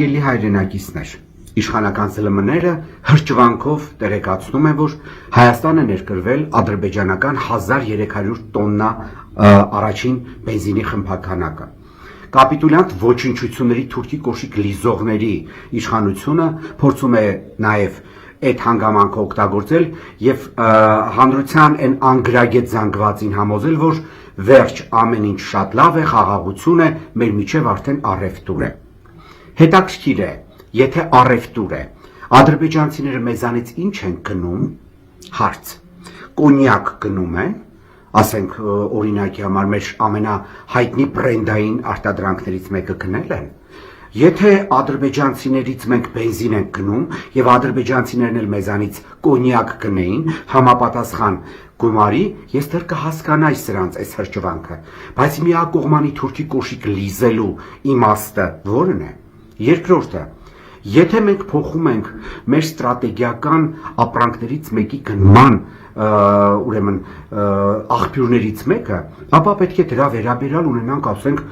Հարգելի հայրենակիցներ, իշխանական ԶԼՄ-ները հրճվանքով տեղեկացնում են, որ Հայաստան է ներկրվել ադրբեջանական 1300 տոննա առաջին բենզինի խմբականակը։ Կապիտուլյանտ ոչնչությունների թուրքի կոշիկ լիզողների իշխանությունը փորձում է նաև այդ հանգամանքը օգտագործել եւ հանրության այն անգրագետ զանգվածին համոզել, որ վերջ ամեն ինչ շատ լավ է, խաղաղություն է, մեր միջև արդեն առևտուր է։ Հետաքրքիր է, եթե առևտուր է, ադրբեջանցիները մեզանից ինչ են գնում, հարց, կոնյակ գնում են, ասենք օրինակի համար մեր ամենահայտնի բրենդային արտադրանքներից մեկը գնել են, եթե ադրբեջանցիներից մենք բենզին ենք գնում եւ ադրբեջանցիներն էլ մեզանից կոնյակ գնեին, համապատասխան գումարի, ես դեռ կհասկանայի սրանց այս հրճվանքը, բայց միակողմանի թուրքի կոշիկ լիզելու իմաստը որն է։ Երկրորդը, եթե մենք փոխում ենք մեր ստրատեգիական ապրանքներից մեկի գնման ուրեմն աղբյուրներից մեկը, ապա պետք է դրա վերաբերյալ ունենանք, ասենք,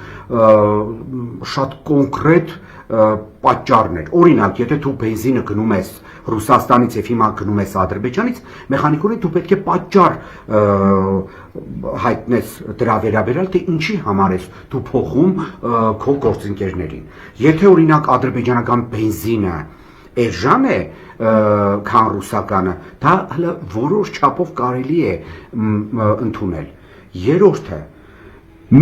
շատ կոնկրետ պատճառներ։ Օրինակ, եթե դու բենզինը գնում ես Ռուսաստանից եւ հիմա գնում ես Ադրբեջանից, մեխանիկորեն դու պետք է պատճառ հայտնես դրա վերաբերյալ, թե ինչի համար ես դու փոխում քո գործընկերներին։ Եթե օրինակ ադրբեջանական բենզինը էժան է, քան ռուսականը, դա հələ որոշ չափով կարելի է ընդունել։ Երրորդը,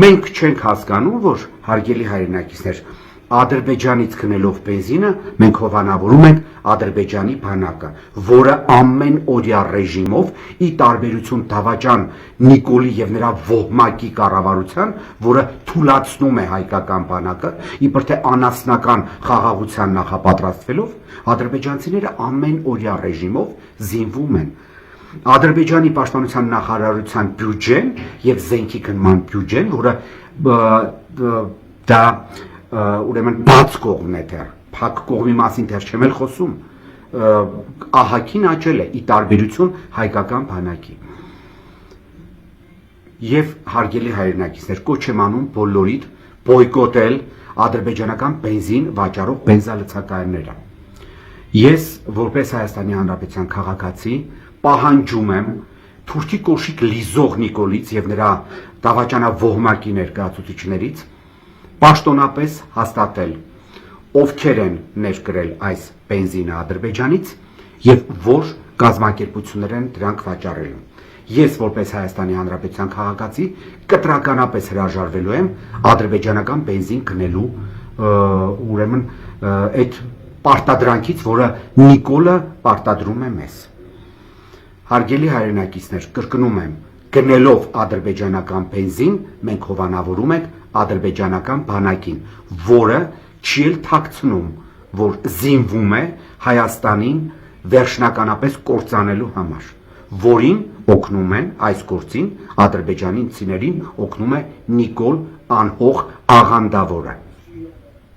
մենք չենք հասկանում, որ հարգելի հայրենակիցներ, Ադրբեջանից գնելով բենզինը մենք հովանավորում ենք Ադրբեջանի բանակը, որը ամեն օրյա ռեժիմով ի տարբերություն դավաճան Նիկոլի եւ նրա ոհմակի կառավարության, որը թուլացնում է հայկական բանակը, իբր թե անասնական խաղաղության նախապատրաստվելով, ադրբեջանցիները ամեն օրյա ռեժիմով զինվում են։ Ադրբեջանի պաշտպանության նախարարության բյուջեն եւ զենքի գնման բյուջեն, որը դա ուրեմն բաց կողմն է դեռ, փակ կողմի մասին դեռ չեմ էլ խոսում, ահագին աճել է ի տարբերություն հայկական բանակի։ Եվ հարգելի հայրենակիցներ, կոչ եմ անում բոլորիդ բոյկոտել ադրբեջանական բենզին վաճառող բենզալցակայանները։ Ես որպես Հայաստանի Հանրապետության քաղաքացի պահանջում եմ թուրքի կոշիկ լիզող Նիկոլից եւ նրա դավաճանավոհմակի ներկայացուցիչներից պաշտոնապես հաստատել, ովքեր են ներկրել այս բենզինը Ադրբեջանից եւ որ կազմակերպություններ են դրանք վաճառելու։ Ես որպես Հայաստանի Հանրապետության քաղաքացի կտրականապես հրաժարվելու եմ ադրբեջանական բենզին գնելու ուրեմն այդ պարտադրանքից, որը Նիկոլը պարտադրում է մեզ։ Հարգելի հայրենակիցներ, կրկնում եմ, գնելով ադրբեջանական բենզին մենք հովանավորում ենք ադրբեջանական բանակին, որը չի էլ թաքցնում, որ զինվում է Հայաստանին վերջնականապես կործանելու համար, որին օգնում են այս գործին ադրբեջանցիներին օգնում է Նիկոլ անհող աղանդավորը։